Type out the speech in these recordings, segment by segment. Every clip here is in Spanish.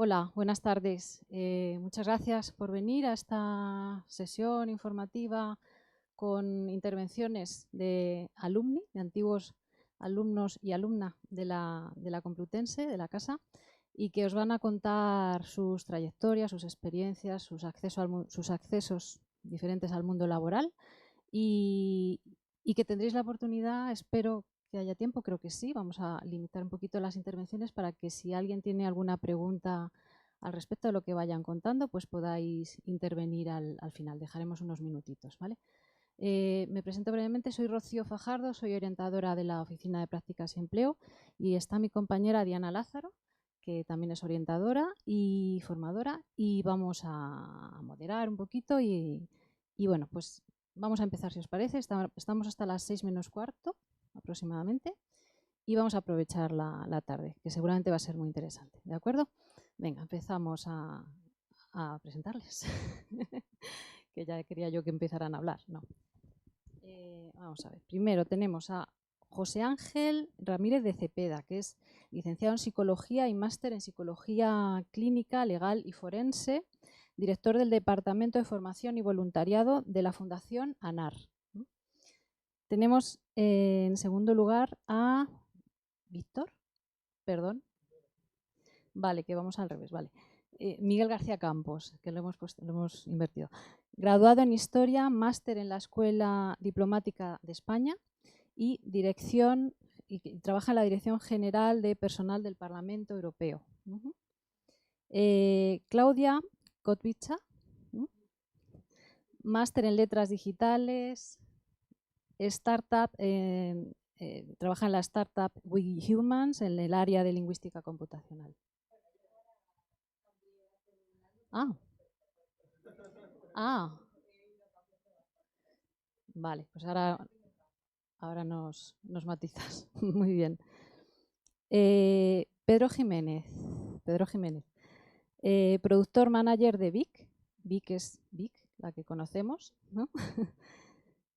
Hola, buenas tardes. Muchas gracias por venir a esta sesión informativa con intervenciones de alumni, de antiguos alumnos y alumnas de la Complutense, de la casa, y que os van a contar sus trayectorias, sus experiencias, sus accesos diferentes al mundo laboral y, y que tendréis la oportunidad, espero que haya tiempo, creo que sí, vamos a limitar un poquito las intervenciones para que si alguien tiene alguna pregunta al respecto de lo que vayan contando, pues podáis intervenir al final. Dejaremos unos minutitos, ¿vale? Me presento brevemente, soy Rocío Fajardo, soy orientadora de la Oficina de Prácticas y Empleo y está mi compañera Diana Lázaro, que también es orientadora y formadora, y vamos a moderar un poquito y bueno, pues vamos a empezar si os parece. Estamos hasta las 6 menos cuarto aproximadamente y vamos a aprovechar la tarde, que seguramente va a ser muy interesante, ¿de acuerdo? Venga, empezamos a presentarles, que ya quería yo que empezaran a hablar, ¿no? Vamos a ver, primero tenemos a José Ángel Ramírez de Cepeda, que es licenciado en Psicología y máster en Psicología Clínica, Legal y Forense, director del Departamento de Formación y Voluntariado de la Fundación ANAR. Tenemos en segundo lugar a Víctor, perdón. Vale, que vamos al revés, vale. Miguel García Campos, que lo hemos invertido. Graduado en Historia, máster en la Escuela Diplomática de España y trabaja en la Dirección General de Personal del Parlamento Europeo. Claudia Kotvica, máster en Letras Digitales, trabaja en la startup WeHumans en el área de lingüística computacional. Ah, vale, pues ahora nos matizas. Muy bien. Pedro Jiménez, productor manager de Vic. Vic es Vic, la que conocemos, ¿no?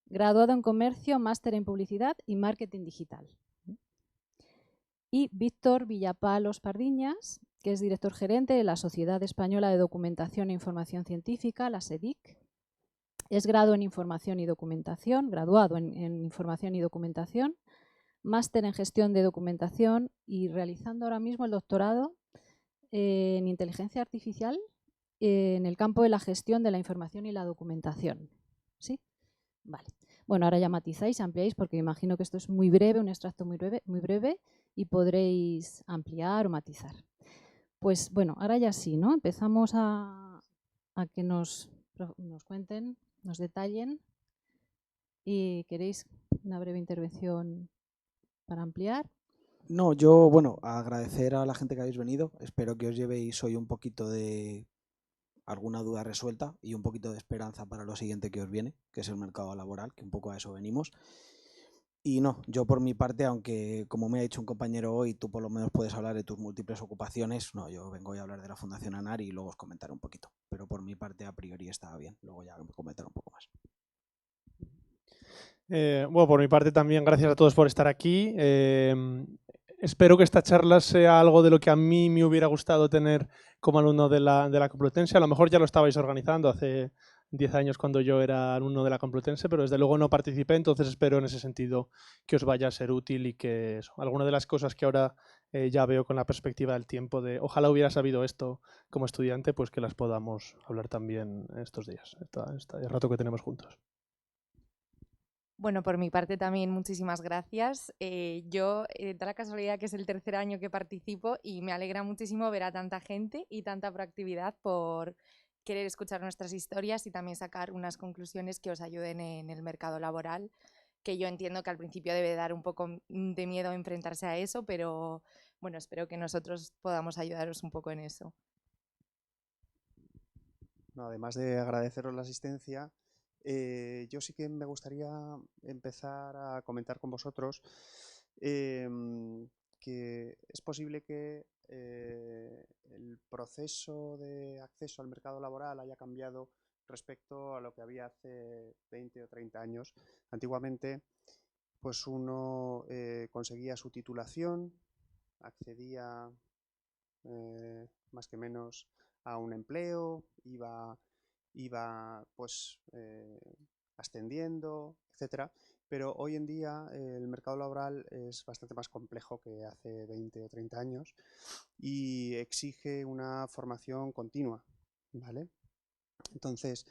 Graduado en Comercio, máster en Publicidad y Marketing Digital. Y Víctor Villapalos Pardiñas, que es director gerente de la Sociedad Española de Documentación e Información Científica, la SEDIC. Es graduado en Información y Documentación, máster en Gestión de Documentación y realizando ahora mismo el doctorado en Inteligencia Artificial en el campo de la gestión de la información y la documentación. ¿Sí? Vale. Bueno, ahora ya matizáis, ampliáis, porque imagino que esto es muy breve, un extracto muy breve y podréis ampliar o matizar. Pues bueno, ahora ya sí, ¿no? Empezamos a que nos cuenten, nos detallen. ¿Y queréis una breve intervención para ampliar? No, yo, bueno, agradecer a la gente que habéis venido. Espero que os llevéis hoy un poquito de alguna duda resuelta y un poquito de esperanza para lo siguiente que os viene, que es el mercado laboral, que un poco a eso venimos. Y no, yo por mi parte, aunque como me ha dicho un compañero hoy, tú por lo menos puedes hablar de tus múltiples ocupaciones, no, yo vengo a hablar de la Fundación ANAR y luego os comentaré un poquito. Pero por mi parte, a priori estaba bien, luego ya comentaré un poco más. Bueno, por mi parte también, gracias a todos por estar aquí. Espero que esta charla sea algo de lo que a mí me hubiera gustado tener como alumno de la Complutense. A lo mejor ya lo estabais organizando hace 10 años cuando yo era alumno de la Complutense, pero desde luego no participé, entonces espero en ese sentido que os vaya a ser útil y que alguna de las cosas que ahora ya veo con la perspectiva del tiempo de ojalá hubiera sabido esto como estudiante, pues que las podamos hablar también estos días, el rato que tenemos juntos. Bueno, por mi parte también muchísimas gracias. Yo, da la casualidad que es el tercer año que participo y me alegra muchísimo ver a tanta gente y tanta proactividad por querer escuchar nuestras historias y también sacar unas conclusiones que os ayuden en el mercado laboral, que yo entiendo que al principio debe dar un poco de miedo enfrentarse a eso, pero bueno, espero que nosotros podamos ayudaros un poco en eso. No, además de agradeceros la asistencia, yo sí que me gustaría empezar a comentar con vosotros que es posible que el proceso de acceso al mercado laboral haya cambiado respecto a lo que había hace 20 o 30 años. Antiguamente, pues uno conseguía su titulación, accedía más que menos a un empleo, iba pues ascendiendo, etcétera. Pero hoy en día el mercado laboral es bastante más complejo que hace 20 o 30 años y exige una formación continua, ¿vale? Entonces,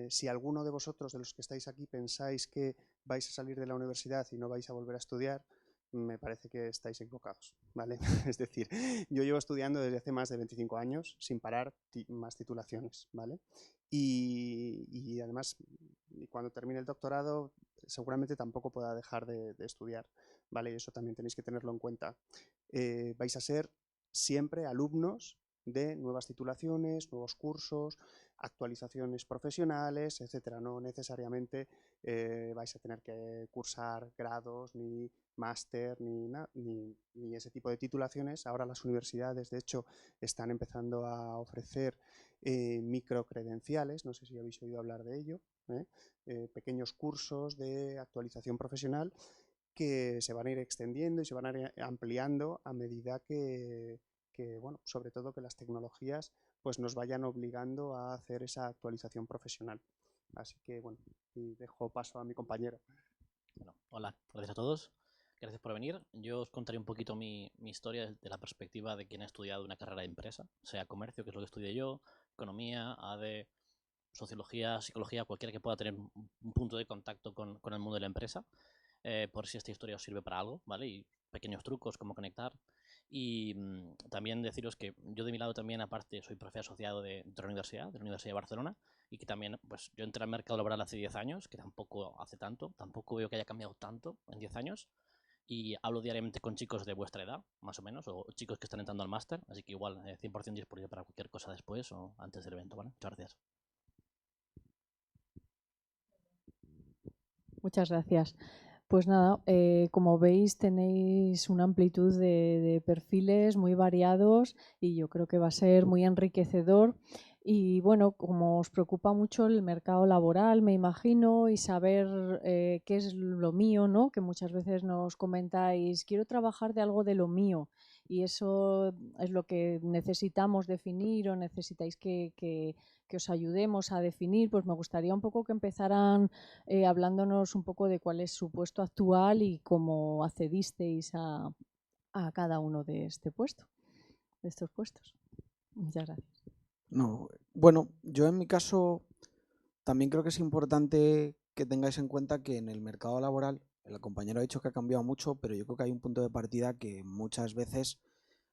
si alguno de vosotros, de los que estáis aquí, pensáis que vais a salir de la universidad y no vais a volver a estudiar, me parece que estáis equivocados, ¿vale? Es decir, yo llevo estudiando desde hace más de 25 años, sin parar, más titulaciones, ¿vale? Y además, cuando termine el doctorado, seguramente tampoco pueda dejar de estudiar, ¿vale? Y eso también tenéis que tenerlo en cuenta. Vais a ser siempre alumnos de nuevas titulaciones, nuevos cursos, actualizaciones profesionales, etcétera. No necesariamente vais a tener que cursar grados, ni máster, ni ese tipo de titulaciones. Ahora las universidades, de hecho, están empezando a ofrecer microcredenciales, no sé si habéis oído hablar de ello, pequeños cursos de actualización profesional que se van a ir extendiendo y se van a ir ampliando a medida que bueno, sobre todo que las tecnologías pues nos vayan obligando a hacer esa actualización profesional. Así que bueno, y dejo paso a mi compañero. Bueno, hola, gracias a todos. Gracias por venir. Yo os contaré un poquito mi historia desde la perspectiva de quien ha estudiado una carrera de empresa, sea comercio, que es lo que estudié yo, economía, AD, sociología, psicología, cualquiera que pueda tener un punto de contacto con el mundo de la empresa, por si esta historia os sirve para algo, ¿vale? Y pequeños trucos, cómo conectar. Y también deciros que yo de mi lado también, aparte, soy profe asociado de la Universidad de Barcelona, y que también, pues yo entré al mercado laboral hace 10 años, que tampoco hace tanto, tampoco veo que haya cambiado tanto en 10 años, y hablo diariamente con chicos de vuestra edad, más o menos, o chicos que están entrando al máster, así que igual 100% disponible para cualquier cosa después o antes del evento, ¿vale? Muchas gracias. Muchas gracias. Pues nada, como veis tenéis una amplitud de perfiles muy variados y yo creo que va a ser muy enriquecedor. Y bueno, como os preocupa mucho el mercado laboral, me imagino, y saber qué es lo mío, ¿no? Que muchas veces nos comentáis, quiero trabajar de algo de lo mío, y eso es lo que necesitamos definir o necesitáis que os ayudemos a definir. Pues me gustaría un poco que empezaran hablándonos un poco de cuál es su puesto actual y cómo accedisteis a cada uno de este puesto, de estos puestos. Muchas gracias. No, bueno, yo en mi caso también creo que es importante que tengáis en cuenta que en el mercado laboral, el compañero ha dicho que ha cambiado mucho, pero yo creo que hay un punto de partida que muchas veces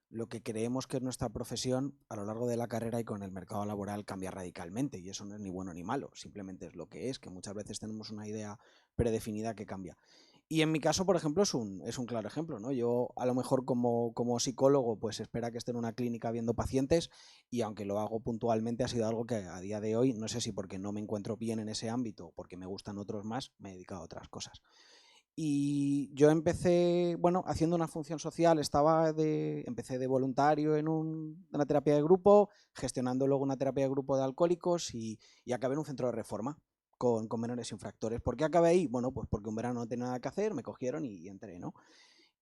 lo que creemos que es nuestra profesión a lo largo de la carrera y con el mercado laboral cambia radicalmente, y eso no es ni bueno ni malo, simplemente es lo que es, que muchas veces tenemos una idea predefinida que cambia. Y en mi caso, por ejemplo, es un claro ejemplo, ¿no? Yo a lo mejor como psicólogo pues espera que esté en una clínica viendo pacientes, y aunque lo hago puntualmente ha sido algo que a día de hoy, no sé si porque no me encuentro bien en ese ámbito o porque me gustan otros más, me he dedicado a otras cosas. Y yo empecé, bueno, haciendo una función social, empecé de voluntario en una terapia de grupo, gestionando luego una terapia de grupo de alcohólicos y acabé en un centro de reforma con menores infractores. ¿Por qué acabé ahí? Bueno, pues porque un verano no tenía nada que hacer, me cogieron y entré, ¿no?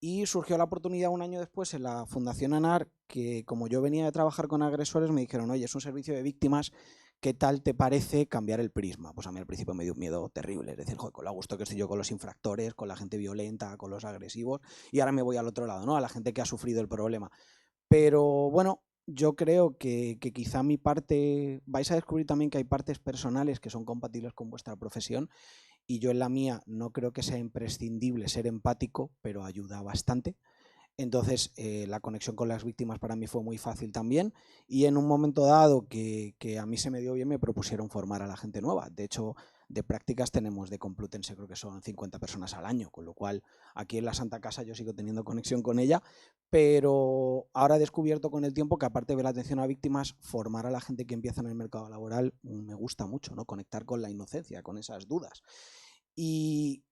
Y surgió la oportunidad un año después en la Fundación ANAR, que como yo venía de trabajar con agresores, me dijeron, oye, es un servicio de víctimas, ¿qué tal te parece cambiar el prisma? Pues a mí al principio me dio un miedo terrible, es decir, joder, con lo a gusto que estoy yo con los infractores, con la gente violenta, con los agresivos, y ahora me voy al otro lado, ¿no? A la gente que ha sufrido el problema. Pero bueno, yo creo que quizá mi parte, vais a descubrir también que hay partes personales que son compatibles con vuestra profesión, y yo en la mía no creo que sea imprescindible ser empático, pero ayuda bastante. Entonces la conexión con las víctimas para mí fue muy fácil también, y en un momento dado que a mí se me dio bien me propusieron formar a la gente nueva. De hecho, de prácticas tenemos de Complutense, creo que son 50 personas al año, con lo cual aquí en la Santa Casa yo sigo teniendo conexión con ella, pero ahora he descubierto con el tiempo que aparte de la atención a víctimas, formar a la gente que empieza en el mercado laboral me gusta mucho, ¿no? Conectar con la inocencia, con esas dudas. Y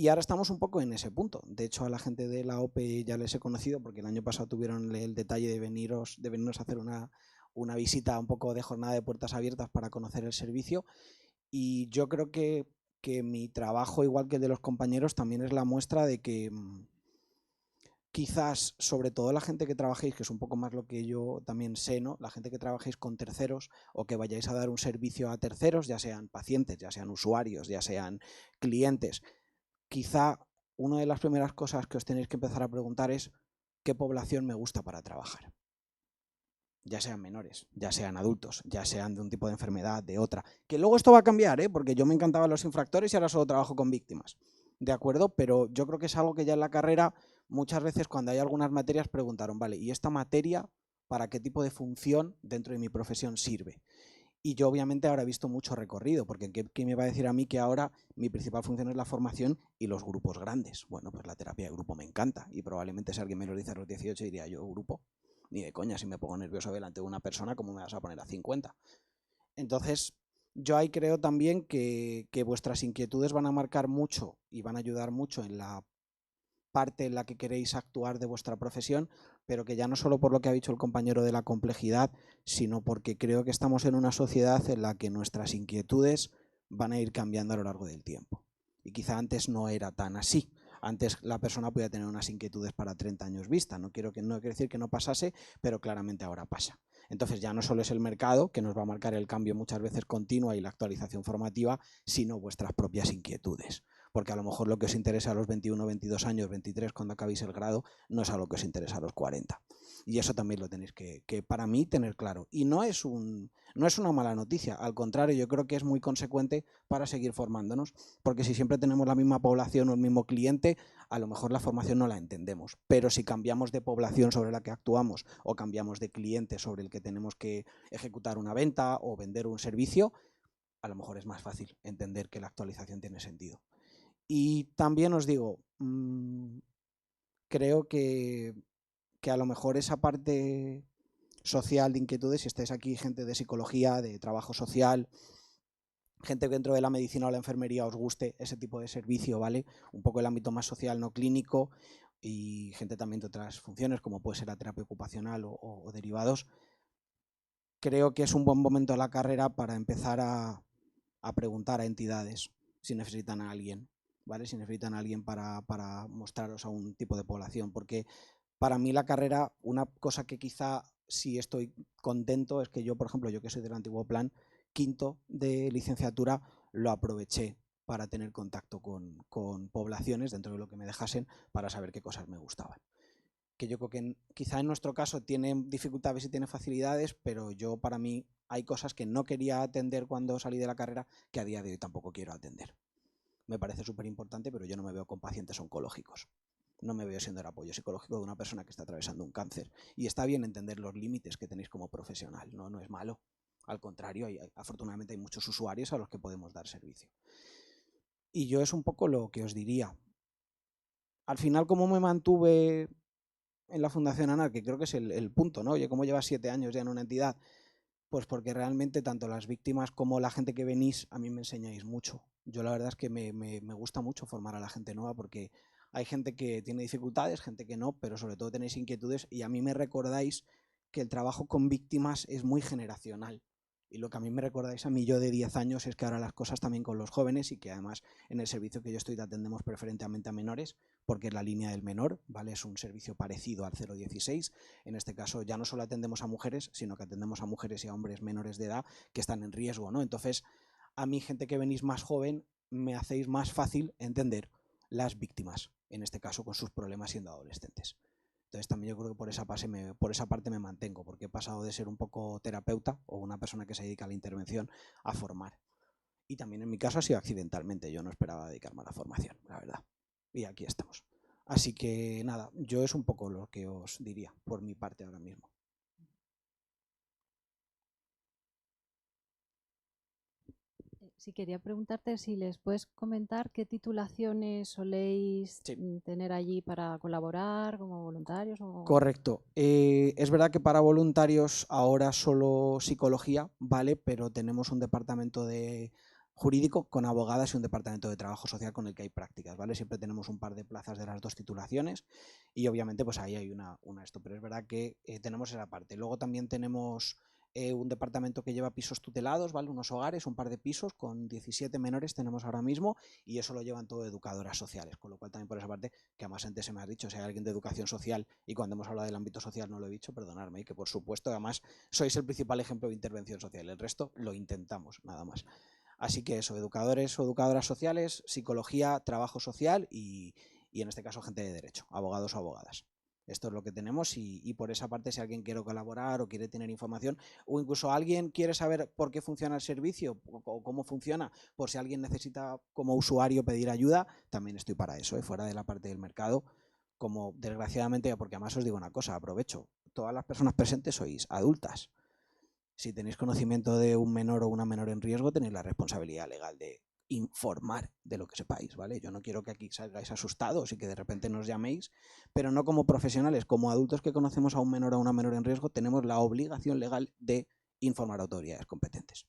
ahora estamos un poco en ese punto. De hecho, a la gente de la OPE ya les he conocido porque el año pasado tuvieron el detalle de venirnos a hacer una visita un poco de jornada de puertas abiertas para conocer el servicio. Y yo creo que mi trabajo, igual que el de los compañeros, también es la muestra de que quizás, sobre todo la gente que trabajéis, que es un poco más lo que yo también sé, ¿no? La gente que trabajéis con terceros o que vayáis a dar un servicio a terceros, ya sean pacientes, ya sean usuarios, ya sean clientes, quizá una de las primeras cosas que os tenéis que empezar a preguntar es ¿qué población me gusta para trabajar? Ya sean menores, ya sean adultos, ya sean de un tipo de enfermedad, de otra. Que luego esto va a cambiar, porque yo me encantaban los infractores y ahora solo trabajo con víctimas. ¿De acuerdo? Pero yo creo que es algo que ya en la carrera, muchas veces cuando hay algunas materias preguntaron, vale, ¿y esta materia para qué tipo de función dentro de mi profesión sirve? Y yo obviamente ahora he visto mucho recorrido, porque ¿qué me va a decir a mí que ahora mi principal función es la formación y los grupos grandes? Bueno, pues la terapia de grupo me encanta y probablemente si alguien me lo dice a los 18 diría yo, grupo, ni de coña, si me pongo nervioso delante de una persona, ¿cómo me vas a poner a 50? Entonces, yo ahí creo también que vuestras inquietudes van a marcar mucho y van a ayudar mucho en la parte en la que queréis actuar de vuestra profesión, pero que ya no solo por lo que ha dicho el compañero de la complejidad, sino porque creo que estamos en una sociedad en la que nuestras inquietudes van a ir cambiando a lo largo del tiempo. Y quizá antes no era tan así. Antes la persona podía tener unas inquietudes para 30 años vista. No quiero decir que no pasase, pero claramente ahora pasa. Entonces ya no solo es el mercado, que nos va a marcar el cambio muchas veces continua y la actualización formativa, sino vuestras propias inquietudes. Porque a lo mejor lo que os interesa a los 21, 22 años, 23, cuando acabéis el grado, no es algo que os interesa a los 40. Y eso también lo tenéis que para mí, tener claro. Y no es una mala noticia, al contrario, yo creo que es muy consecuente para seguir formándonos, porque si siempre tenemos la misma población o el mismo cliente, a lo mejor la formación no la entendemos. Pero si cambiamos de población sobre la que actuamos o cambiamos de cliente sobre el que tenemos que ejecutar una venta o vender un servicio, a lo mejor es más fácil entender que la actualización tiene sentido. Y también os digo, creo que a lo mejor esa parte social de inquietudes, si estáis aquí gente de psicología, de trabajo social, gente que dentro de la medicina o la enfermería os guste ese tipo de servicio, ¿vale? Un poco el ámbito más social, no clínico, y gente también de otras funciones, como puede ser la terapia ocupacional o derivados. Creo que es un buen momento de la carrera para empezar a preguntar a entidades si necesitan a alguien, ¿vale? Si necesitan a alguien para mostraros a un tipo de población, porque para mí la carrera, una cosa que quizá sí estoy contento es que yo, por ejemplo, yo que soy del antiguo plan, quinto de licenciatura, lo aproveché para tener contacto con poblaciones dentro de lo que me dejasen para saber qué cosas me gustaban. Que yo creo que quizá en nuestro caso tiene dificultades y tiene facilidades, pero yo para mí hay cosas que no quería atender cuando salí de la carrera que a día de hoy tampoco quiero atender. Me parece súper importante, pero yo no me veo con pacientes oncológicos. No me veo siendo el apoyo psicológico de una persona que está atravesando un cáncer. Y está bien entender los límites que tenéis como profesional, no es malo. Al contrario, afortunadamente hay muchos usuarios a los que podemos dar servicio. Y yo es un poco lo que os diría. Al final, ¿cómo me mantuve en la Fundación ANAR? Que creo que es el punto, ¿no? Oye, ¿cómo llevas 7 años ya en una entidad? Pues porque realmente tanto las víctimas como la gente que venís a mí me enseñáis mucho. Yo la verdad es que me gusta mucho formar a la gente nueva porque hay gente que tiene dificultades, gente que no, pero sobre todo tenéis inquietudes y a mí me recordáis que el trabajo con víctimas es muy generacional. Y lo que a mí me recordáis a mí yo de 10 años es que ahora las cosas también con los jóvenes y que además en el servicio que yo estoy atendemos preferentemente a menores porque es la línea del menor, ¿vale? Es un servicio parecido al 016. En este caso ya no solo atendemos a mujeres, sino que atendemos a mujeres y a hombres menores de edad que están en riesgo, ¿no? Entonces, a mí, gente que venís más joven, me hacéis más fácil entender las víctimas, en este caso con sus problemas siendo adolescentes. Entonces también yo creo que por esa parte me mantengo, porque he pasado de ser un poco terapeuta o una persona que se dedica a la intervención a formar. Y también en mi caso ha sido accidentalmente, yo no esperaba dedicarme a la formación, la verdad. Y aquí estamos. Así que nada, yo es un poco lo que os diría por mi parte ahora mismo. Sí, quería preguntarte si les puedes comentar qué titulaciones soléis tener allí para colaborar como voluntarios. Correcto. Es verdad que para voluntarios ahora solo psicología, ¿vale? Pero tenemos un departamento de jurídico con abogadas y un departamento de trabajo social con el que hay prácticas, ¿vale? Siempre tenemos un par de plazas de las dos titulaciones y obviamente pues ahí hay una esto, pero es verdad que tenemos esa parte. Luego también tenemos un departamento que lleva pisos tutelados, ¿vale? Unos hogares, un par de pisos con 17 menores tenemos ahora mismo, y eso lo llevan todo educadoras sociales, con lo cual también por esa parte, que además antes se me ha dicho, si hay alguien de educación social, y cuando hemos hablado del ámbito social no lo he dicho, perdonadme, y que por supuesto además sois el principal ejemplo de intervención social, el resto lo intentamos, nada más. Así que eso, educadores o educadoras sociales, psicología, trabajo social y en este caso gente de derecho, abogados o abogadas. Esto es lo que tenemos y por esa parte, si alguien quiere colaborar o quiere tener información, o incluso alguien quiere saber por qué funciona el servicio o cómo funciona, por si alguien necesita como usuario pedir ayuda, también estoy para eso, fuera de la parte del mercado. Como desgraciadamente, porque además os digo una cosa, aprovecho, todas las personas presentes sois adultas. Si tenéis conocimiento de un menor o una menor en riesgo, tenéis la responsabilidad legal de informar de lo que sepáis, ¿vale? Yo no quiero que aquí salgáis asustados y que de repente nos llaméis, pero no como profesionales, como adultos que conocemos a un menor o a una menor en riesgo, tenemos la obligación legal de informar a autoridades competentes.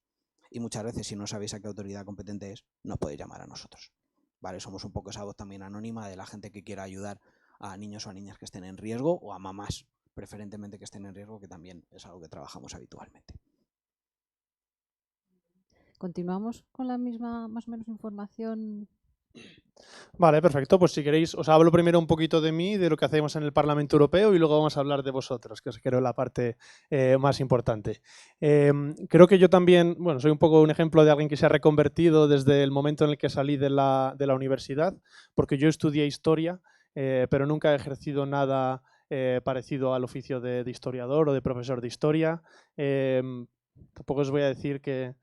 Y muchas veces, si no sabéis a qué autoridad competente es, nos podéis llamar a nosotros, ¿vale? Somos un poco esa voz también anónima de la gente que quiera ayudar a niños o a niñas que estén en riesgo, o a mamás, preferentemente, que estén en riesgo, que también es algo que trabajamos habitualmente. Continuamos con la misma, más o menos, información. Vale, perfecto. Pues si queréis, os hablo primero un poquito de mí, de lo que hacemos en el Parlamento Europeo, y luego vamos a hablar de vosotros, que os creo la parte más importante. Creo que yo también, bueno, soy un poco un ejemplo de alguien que se ha reconvertido desde el momento en el que salí de la universidad, porque yo estudié historia, pero nunca he ejercido nada parecido al oficio de historiador o de profesor de historia. Tampoco os voy a decir que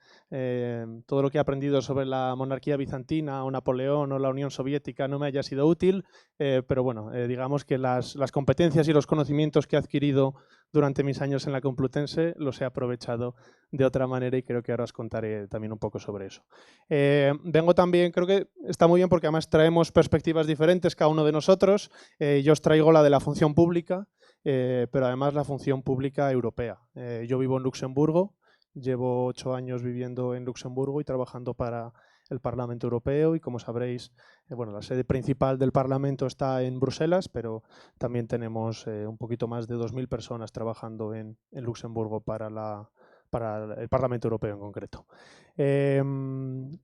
todo lo que he aprendido sobre la monarquía bizantina o Napoleón o la Unión Soviética no me haya sido útil, pero bueno, digamos que las competencias y los conocimientos que he adquirido durante mis años en la Complutense los he aprovechado de otra manera y creo que ahora os contaré también un poco sobre eso. Vengo también, creo que está muy bien porque además traemos perspectivas diferentes cada uno de nosotros. Yo os traigo la de la función pública, pero además la función pública europea. Yo vivo en Luxemburgo. Llevo 8 años viviendo en Luxemburgo y trabajando para el Parlamento Europeo y, como sabréis, bueno, la sede principal del Parlamento está en Bruselas, pero también tenemos un poquito más de 2.000 personas trabajando en Luxemburgo para el Parlamento Europeo en concreto.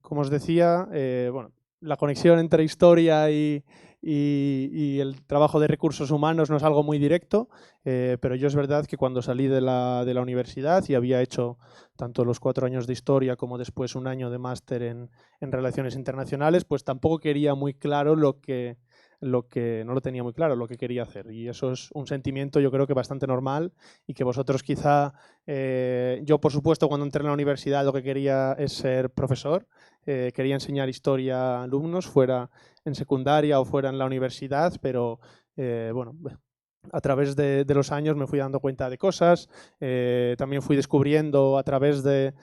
Como os decía, bueno, la conexión entre historia y el trabajo de recursos humanos no es algo muy directo, pero yo es verdad que cuando salí de la universidad y había hecho tanto los 4 años de historia como después un año de máster en relaciones internacionales, pues tampoco quería muy claro no lo tenía muy claro lo que quería hacer, y eso es un sentimiento yo creo que bastante normal y que vosotros quizá, yo por supuesto cuando entré en la universidad lo que quería es ser profesor, quería enseñar historia a alumnos, fuera en secundaria o fuera en la universidad, pero bueno, a través de los años me fui dando cuenta de cosas, también fui descubriendo a través de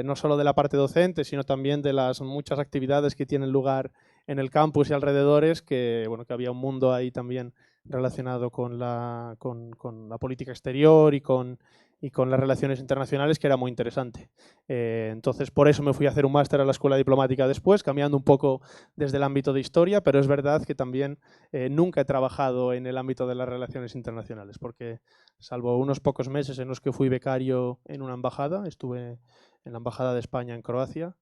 no solo de la parte docente, sino también de las muchas actividades que tienen lugar en el campus y alrededores, que, bueno, que había un mundo ahí también relacionado con la política exterior y con las relaciones internacionales, que era muy interesante. Entonces, por eso me fui a hacer un máster a la Escuela Diplomática después, cambiando un poco desde el ámbito de historia, pero es verdad que también nunca he trabajado en el ámbito de las relaciones internacionales, porque salvo unos pocos meses en los que fui becario en una embajada, estuve en la Embajada de España en Croacia,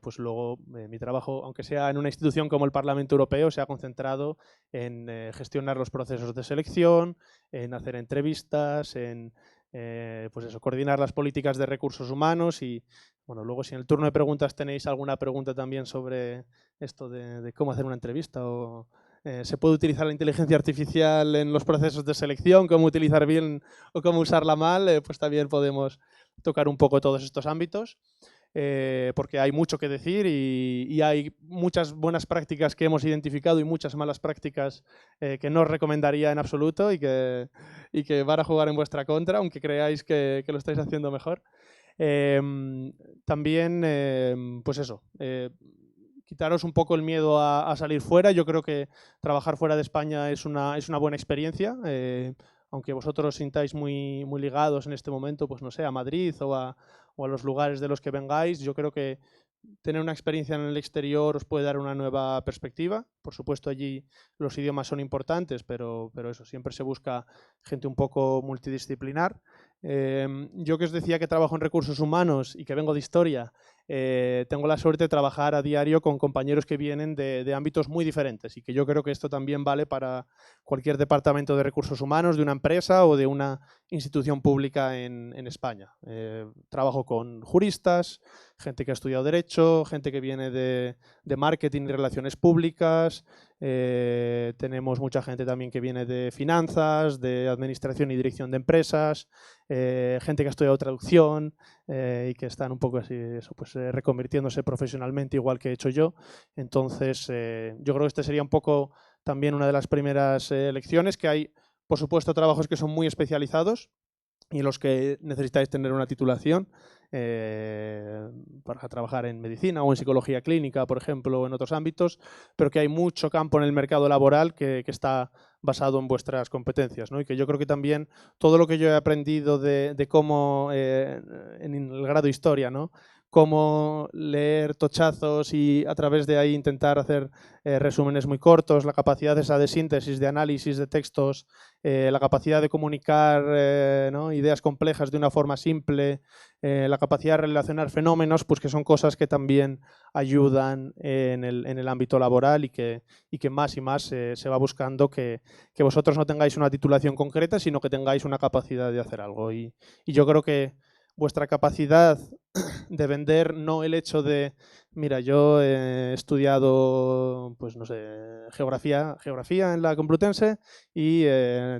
pues luego mi trabajo, aunque sea en una institución como el Parlamento Europeo, se ha concentrado en gestionar los procesos de selección, en hacer entrevistas, en pues eso, coordinar las políticas de recursos humanos y, bueno, luego si en el turno de preguntas tenéis alguna pregunta también sobre esto de cómo hacer una entrevista o se puede utilizar la inteligencia artificial en los procesos de selección, cómo utilizar bien o cómo usarla mal, pues también podemos tocar un poco todos estos ámbitos. Porque hay mucho que decir y hay muchas buenas prácticas que hemos identificado y muchas malas prácticas que no os recomendaría en absoluto y que van a jugar en vuestra contra, aunque creáis que lo estáis haciendo mejor. También, pues eso, quitaros un poco el miedo a salir fuera. Yo creo que trabajar fuera de España es una buena experiencia, aunque vosotros os sintáis muy ligados en este momento, pues no sé, a Madrid o a los lugares de los que vengáis. Yo creo que tener una experiencia en el exterior os puede dar una nueva perspectiva. Por supuesto, allí los idiomas son importantes, pero eso, siempre se busca gente un poco multidisciplinar. Yo que os decía que trabajo en recursos humanos y que vengo de historia, tengo la suerte de trabajar a diario con compañeros que vienen de ámbitos muy diferentes y que yo creo que esto también vale para cualquier departamento de recursos humanos de una empresa o de una institución pública en España. Trabajo con juristas, gente que ha estudiado Derecho, gente que viene de marketing y relaciones públicas, tenemos mucha gente también que viene de finanzas, de administración y dirección de empresas, gente que ha estudiado traducción y que están un poco así, eso, pues, reconvirtiéndose profesionalmente igual que he hecho yo. Entonces, yo creo que este sería un poco también una de las primeras lecciones, que hay, por supuesto, trabajos que son muy especializados y en los que necesitáis tener una titulación para trabajar en medicina o en psicología clínica, por ejemplo, o en otros ámbitos, pero que hay mucho campo en el mercado laboral que está basado en vuestras competencias, ¿no? Y que yo creo que también todo lo que yo he aprendido de cómo, en el grado de historia, ¿no?, cómo leer tochazos y a través de ahí intentar hacer resúmenes muy cortos, la capacidad esa de síntesis, de análisis de textos, la capacidad de comunicar ¿no?, ideas complejas de una forma simple, la capacidad de relacionar fenómenos, pues que son cosas que también ayudan en el ámbito laboral y que más y más se va buscando que vosotros no tengáis una titulación concreta, sino que tengáis una capacidad de hacer algo. Y yo creo que vuestra capacidad de vender, no el hecho de, mira, yo he estudiado, pues no sé, geografía en la Complutense y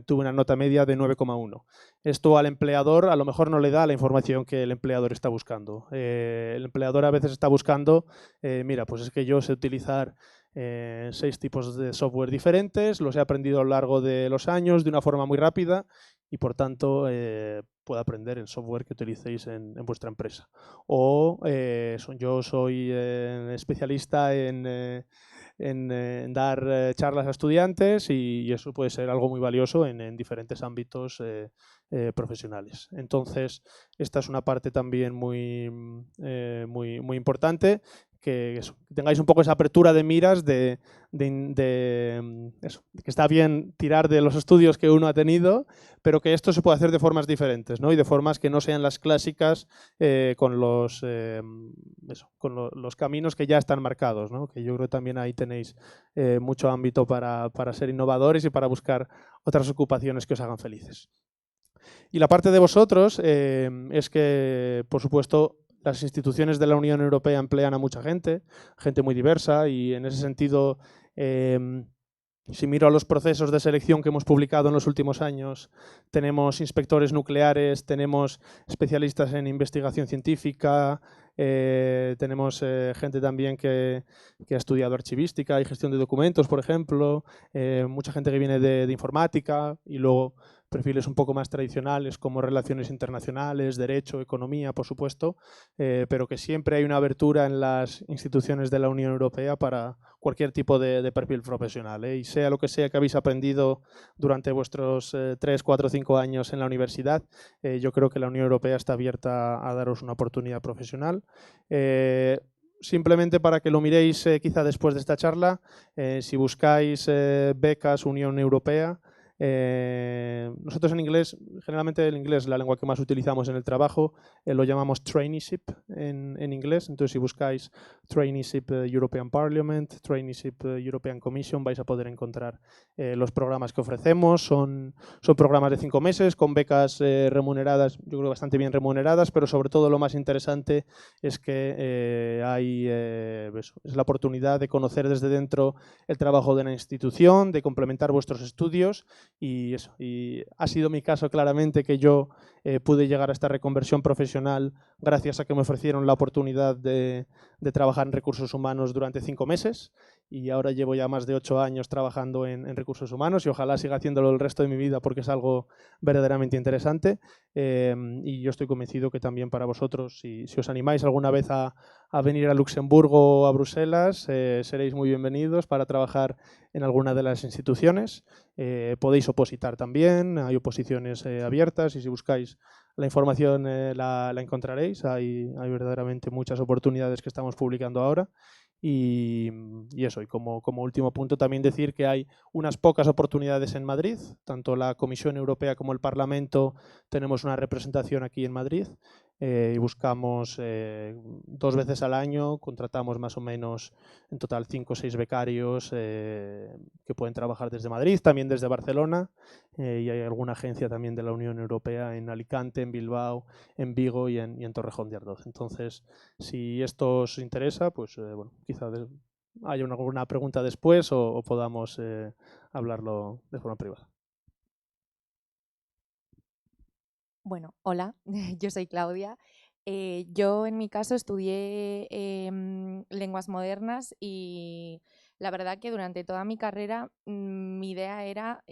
tuve una nota media de 9,1. Esto al empleador a lo mejor no le da la información que el empleador está buscando. El empleador a veces está buscando, mira, pues es que yo sé utilizar 6 tipos de software diferentes, los he aprendido a lo largo de los años de una forma muy rápida y por tanto puedo aprender el software que utilicéis en vuestra empresa. O yo soy especialista en dar charlas a estudiantes y eso puede ser algo muy valioso en diferentes ámbitos profesionales. Entonces, esta es una parte también muy importante, que tengáis un poco esa apertura de miras de que está bien tirar de los estudios que uno ha tenido, pero que esto se puede hacer de formas diferentes, ¿no? Y de formas que no sean las clásicas con los caminos que ya están marcados, ¿no? Que yo creo que también ahí tenéis mucho ámbito para ser innovadores y para buscar otras ocupaciones que os hagan felices. Y la parte de vosotros es que, por supuesto, las instituciones de la Unión Europea emplean a mucha gente muy diversa, y en ese sentido, si miro a los procesos de selección que hemos publicado en los últimos años, tenemos inspectores nucleares, tenemos especialistas en investigación científica, tenemos gente también que ha estudiado archivística y gestión de documentos, por ejemplo, mucha gente que viene de informática, y luego perfiles un poco más tradicionales como relaciones internacionales, derecho, economía, por supuesto, pero que siempre hay una abertura en las instituciones de la Unión Europea para cualquier tipo de perfil profesional, y sea lo que sea que habéis aprendido durante vuestros 3, 4, 5 años en la universidad, yo creo que la Unión Europea está abierta a daros una oportunidad profesional. Simplemente para que lo miréis quizá después de esta charla, si buscáis becas Unión Europea, nosotros en inglés, generalmente el inglés es la lengua que más utilizamos en el trabajo, lo llamamos traineeship en inglés. Entonces, si buscáis traineeship European Parliament, traineeship European Commission, vais a poder encontrar los programas que ofrecemos. Son programas de 5 meses con becas remuneradas, yo creo bastante bien remuneradas, pero sobre todo lo más interesante es que es la oportunidad de conocer desde dentro el trabajo de una institución, de complementar vuestros estudios. Y ha sido mi caso claramente, que yo pude llegar a esta reconversión profesional gracias a que me ofrecieron la oportunidad de trabajar en recursos humanos durante 5 meses, y ahora llevo ya más de 8 años trabajando en recursos humanos y ojalá siga haciéndolo el resto de mi vida porque es algo verdaderamente interesante, y yo estoy convencido que también para vosotros, si os animáis alguna vez a a venir a Luxemburgo o a Bruselas, seréis muy bienvenidos para trabajar en alguna de las instituciones. Podéis opositar también, hay oposiciones abiertas y si buscáis la información la encontraréis. Hay verdaderamente muchas oportunidades que estamos publicando ahora. Y eso, y como último punto también decir que hay unas pocas oportunidades en Madrid, tanto la Comisión Europea como el Parlamento tenemos una representación aquí en Madrid y buscamos 2 veces al año, contratamos más o menos en total 5 o 6 becarios que pueden trabajar desde Madrid, también desde Barcelona y hay alguna agencia también de la Unión Europea en Alicante, en Bilbao, en Vigo y en Torrejón de Ardoz. Entonces, si esto os interesa, pues bueno, quizá haya alguna pregunta después o podamos hablarlo de forma privada. Bueno, hola, yo soy Claudia. Yo en mi caso estudié lenguas modernas y la verdad que durante toda mi carrera mi idea era,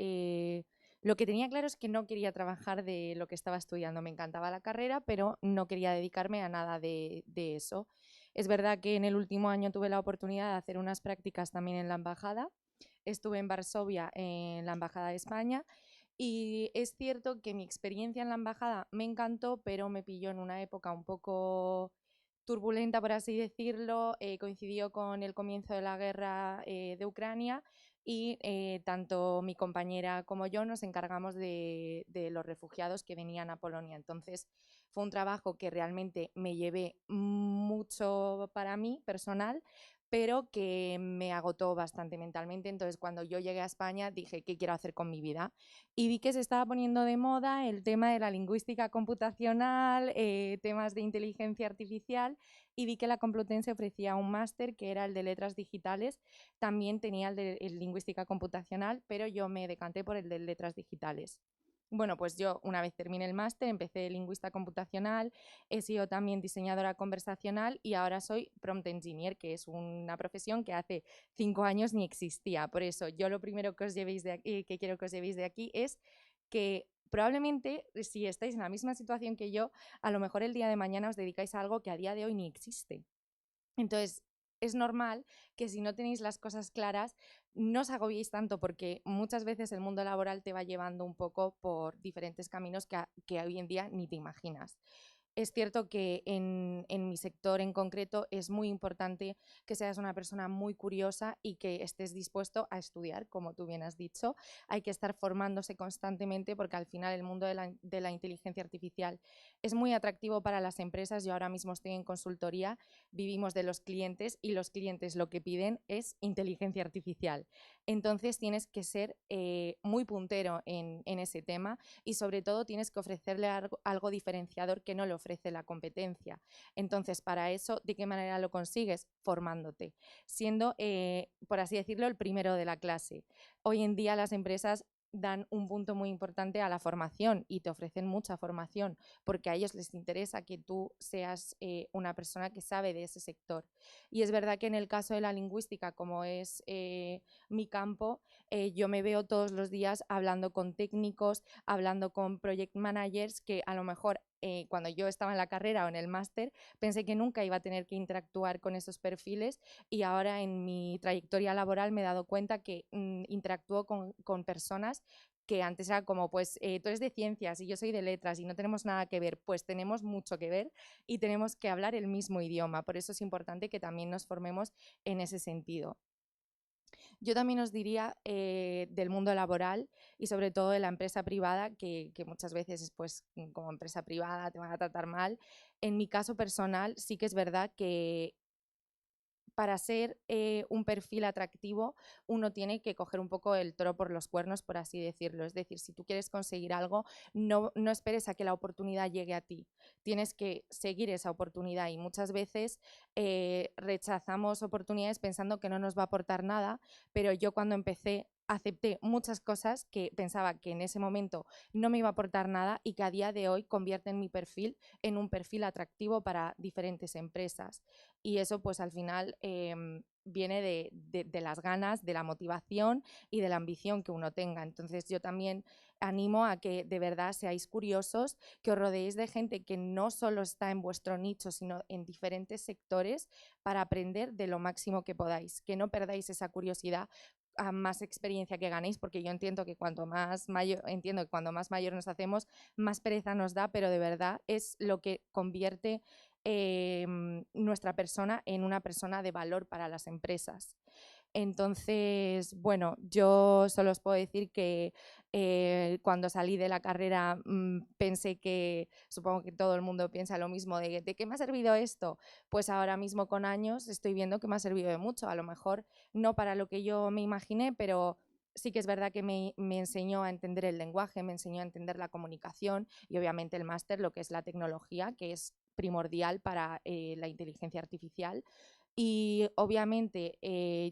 lo que tenía claro es que no quería trabajar de lo que estaba estudiando. Me encantaba la carrera, pero no quería dedicarme a nada de eso. Es verdad que en el último año tuve la oportunidad de hacer unas prácticas también en la embajada. Estuve en Varsovia, en la Embajada de España. Y es cierto que mi experiencia en la embajada me encantó, pero me pilló en una época un poco turbulenta, por así decirlo. Coincidió con el comienzo de la guerra de Ucrania y tanto mi compañera como yo nos encargamos de los refugiados que venían a Polonia. Entonces fue un trabajo que realmente me llevé mucho para mí, personal, pero que me agotó bastante mentalmente. Entonces, cuando yo llegué a España, dije, ¿qué quiero hacer con mi vida? Y vi que se estaba poniendo de moda el tema de la lingüística computacional, temas de inteligencia artificial, y vi que la Complutense ofrecía un máster que era el de letras digitales. También tenía el de lingüística computacional, pero yo me decanté por el de letras digitales. Bueno, pues yo una vez terminé el máster, empecé lingüista computacional, he sido también diseñadora conversacional y ahora soy prompt engineer, que es una profesión que hace 5 años ni existía. Por eso yo lo primero que os llevéis de aquí, que quiero que os llevéis de aquí es que probablemente si estáis en la misma situación que yo, a lo mejor el día de mañana os dedicáis a algo que a día de hoy ni existe. Entonces, es normal que si no tenéis las cosas claras, no os agobiéis tanto porque muchas veces el mundo laboral te va llevando un poco por diferentes caminos que hoy en día ni te imaginas. Es cierto que en mi sector en concreto es muy importante que seas una persona muy curiosa y que estés dispuesto a estudiar, como tú bien has dicho. Hay que estar formándose constantemente porque al final el mundo de la inteligencia artificial es muy atractivo para las empresas. Yo ahora mismo estoy en consultoría, vivimos de los clientes y los clientes lo que piden es inteligencia artificial. Entonces tienes que ser muy puntero en ese tema y sobre todo tienes que ofrecerle algo diferenciador que no le ofrece la competencia. Entonces, para eso, ¿de qué manera lo consigues? Formándote, siendo, por así decirlo, el primero de la clase. Hoy en día las empresas dan un punto muy importante a la formación y te ofrecen mucha formación porque a ellos les interesa que tú seas una persona que sabe de ese sector. Y es verdad que en el caso de la lingüística, como es mi campo, yo me veo todos los días hablando con técnicos, hablando con project managers que a lo mejor cuando yo estaba en la carrera o en el máster pensé que nunca iba a tener que interactuar con esos perfiles y ahora en mi trayectoria laboral me he dado cuenta que interactúo con personas que antes era como, pues tú eres de ciencias y yo soy de letras y no tenemos nada que ver, pues tenemos mucho que ver y tenemos que hablar el mismo idioma. Por eso es importante que también nos formemos en ese sentido. Yo también os diría del mundo laboral y sobre todo de la empresa privada, que muchas veces pues, como empresa privada te van a tratar mal. En mi caso personal sí que es verdad que para ser un perfil atractivo, uno tiene que coger un poco el toro por los cuernos, por así decirlo. Es decir, si tú quieres conseguir algo, no esperes a que la oportunidad llegue a ti. Tienes que seguir esa oportunidad y muchas veces rechazamos oportunidades pensando que no nos va a aportar nada, pero yo cuando empecé acepté muchas cosas que pensaba que en ese momento no me iba a aportar nada y que a día de hoy convierten mi perfil en un perfil atractivo para diferentes empresas. Y eso pues al final viene de las ganas, de la motivación y de la ambición que uno tenga. Entonces yo también animo a que de verdad seáis curiosos, que os rodeéis de gente que no solo está en vuestro nicho, sino en diferentes sectores para aprender de lo máximo que podáis, que no perdáis esa curiosidad a más experiencia que ganéis, porque yo entiendo que cuanto más mayor, nos hacemos, más pereza nos da, pero de verdad es lo que convierte nuestra persona en una persona de valor para las empresas. Entonces, bueno, yo solo os puedo decir que cuando salí de la carrera pensé que, supongo que todo el mundo piensa lo mismo, ¿de qué me ha servido esto? Pues ahora mismo con años estoy viendo que me ha servido de mucho, a lo mejor no para lo que yo me imaginé, pero sí que es verdad que me enseñó a entender el lenguaje, me enseñó a entender la comunicación y obviamente el máster, lo que es la tecnología, que es primordial para la inteligencia artificial. Y obviamente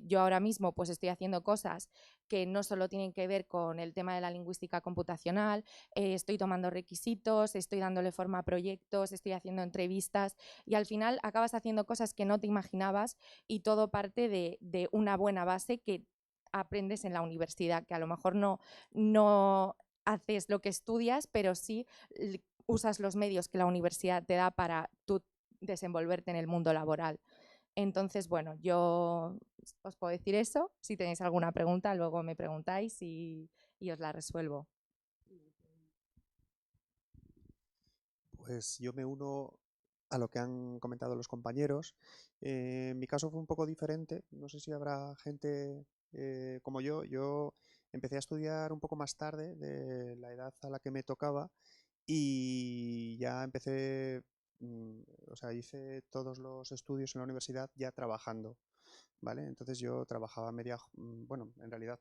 yo ahora mismo pues estoy haciendo cosas que no solo tienen que ver con el tema de la lingüística computacional, estoy tomando requisitos, estoy dándole forma a proyectos, estoy haciendo entrevistas y al final acabas haciendo cosas que no te imaginabas y todo parte de una buena base que aprendes en la universidad, que a lo mejor no haces lo que estudias, pero sí usas los medios que la universidad te da para tú desenvolverte en el mundo laboral. Entonces, bueno, yo os puedo decir eso. Si tenéis alguna pregunta, luego me preguntáis y os la resuelvo. Pues yo me uno a lo que han comentado los compañeros. En mi caso fue un poco diferente. No sé si habrá gente como yo. Yo empecé a estudiar un poco más tarde de la edad a la que me tocaba y ya empecé, o sea, hice todos los estudios en la universidad ya trabajando, ¿vale? Entonces yo trabajaba bueno, en realidad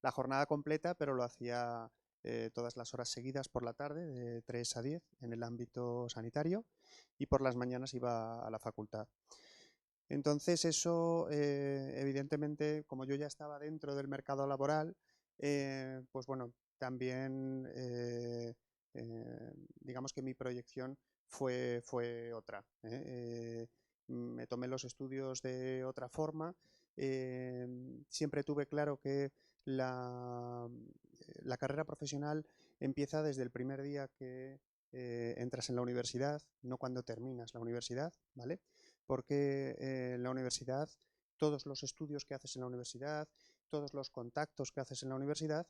la jornada completa, pero lo hacía todas las horas seguidas por la tarde, de 3 a 10 en el ámbito sanitario, y por las mañanas iba a la facultad. Entonces eso, evidentemente, como yo ya estaba dentro del mercado laboral, pues bueno, también digamos que mi proyección fue otra. Me tomé los estudios de otra forma. Siempre tuve claro que la carrera profesional empieza desde el primer día que entras en la universidad, no cuando terminas la universidad, ¿vale? Porque en la universidad, todos los estudios que haces en la universidad, todos los contactos que haces en la universidad,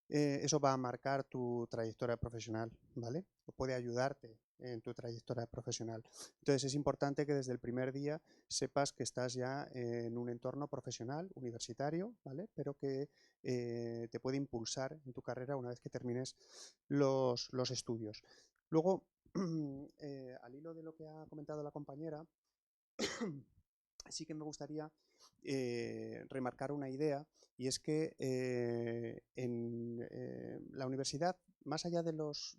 eso va a marcar tu trayectoria profesional, ¿vale? O puede ayudarte en tu trayectoria profesional. Entonces es importante que desde el primer día sepas que estás ya en un entorno profesional, universitario, ¿vale? Pero que te puede impulsar en tu carrera una vez que termines los estudios. Luego, al hilo de lo que ha comentado la compañera, sí que me gustaría remarcar una idea, y es que en la universidad, más allá de los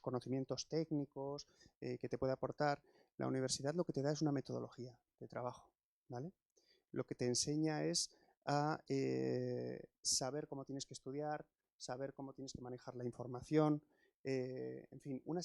conocimientos técnicos que te puede aportar, la universidad lo que te da es una metodología de trabajo, ¿vale? Lo que te enseña es a saber cómo tienes que estudiar, saber cómo tienes que manejar la información, en fin, una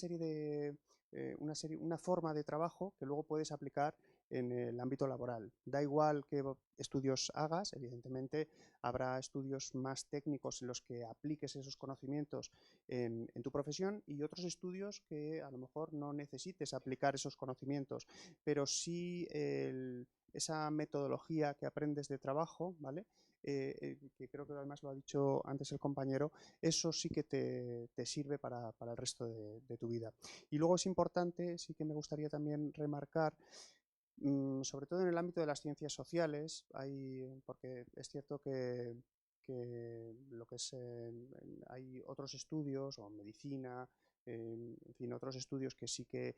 forma de trabajo que luego puedes aplicar en el ámbito laboral. Da igual qué estudios hagas, evidentemente habrá estudios más técnicos en los que apliques esos conocimientos en tu profesión y otros estudios que a lo mejor no necesites aplicar esos conocimientos, pero sí esa metodología que aprendes de trabajo, ¿vale? Que creo que además lo ha dicho antes el compañero, eso sí que te sirve para el resto de tu vida. Y luego es importante, sí que me gustaría también remarcar, sobre todo en el ámbito de las ciencias sociales, porque es cierto que lo que es, hay otros estudios, o medicina, en fin, otros estudios que sí que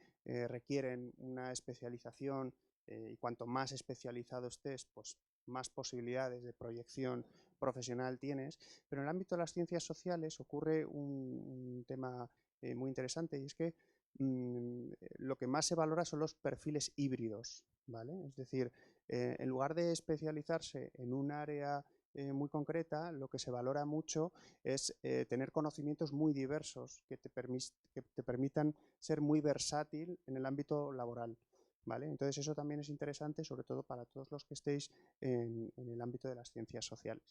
requieren una especialización, y cuanto más especializado estés, pues más posibilidades de proyección profesional tienes, pero en el ámbito de las ciencias sociales ocurre un tema muy interesante, y es que lo que más se valora son los perfiles híbridos, ¿vale? Es decir, en lugar de especializarse en un área muy concreta, lo que se valora mucho es tener conocimientos muy diversos que te permitan ser muy versátil en el ámbito laboral, ¿vale? Entonces eso también es interesante, sobre todo para todos los que estéis en el ámbito de las ciencias sociales.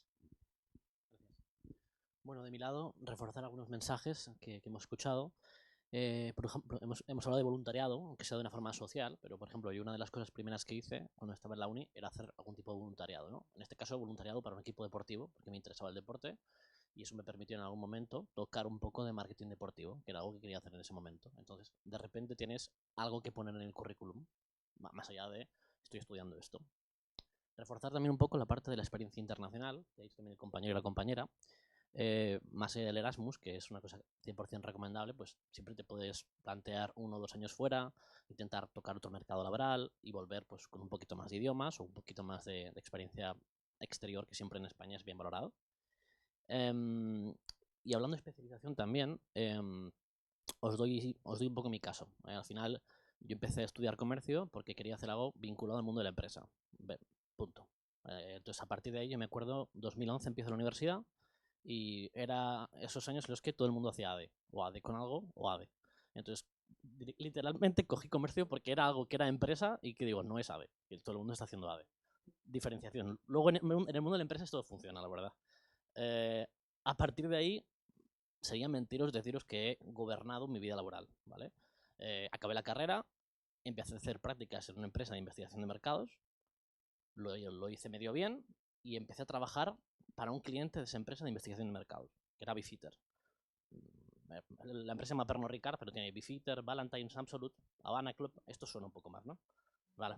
Bueno, de mi lado, reforzar algunos mensajes que hemos escuchado. Por ejemplo, hemos hablado de voluntariado, aunque sea de una forma social, pero por ejemplo, yo una de las cosas primeras que hice cuando estaba en la uni era hacer algún tipo de voluntariado, ¿no? En este caso, voluntariado para un equipo deportivo, porque me interesaba el deporte y eso me permitió en algún momento tocar un poco de marketing deportivo, que era algo que quería hacer en ese momento. Entonces, de repente tienes algo que poner en el currículum, más allá de estoy estudiando esto. Reforzar también un poco la parte de la experiencia internacional, que ahí también el compañero y la compañera. Más allá del Erasmus, que es una cosa 100% recomendable, pues siempre te puedes plantear 1 o 2 años fuera, intentar tocar otro mercado laboral y volver pues con un poquito más de idiomas o un poquito más de experiencia exterior, que siempre en España es bien valorado. Y hablando de especialización también, os doy un poco mi caso. Al final yo empecé a estudiar comercio porque quería hacer algo vinculado al mundo de la empresa. Punto. Entonces a partir de ahí yo me acuerdo, 2011 empiezo la universidad y era esos años en los que todo el mundo hacía ADE, o ADE con algo, o ADE. Entonces, literalmente cogí comercio porque era algo que era empresa y que digo, no es ADE, que todo el mundo está haciendo ADE. Diferenciación. Luego en el mundo de la empresa todo funciona, la verdad. A partir de ahí, sería mentiros deciros que he gobernado mi vida laboral, ¿vale? Acabé la carrera, empecé a hacer prácticas en una empresa de investigación de mercados, lo hice medio bien y empecé a trabajar para un cliente de esa empresa de investigación de mercados, que era Bifitter. La empresa se llama Pernod Ricard, pero tiene Bifitter, Ballantine's Absolute, Havana Club. Esto suena un poco más, ¿no? Vale.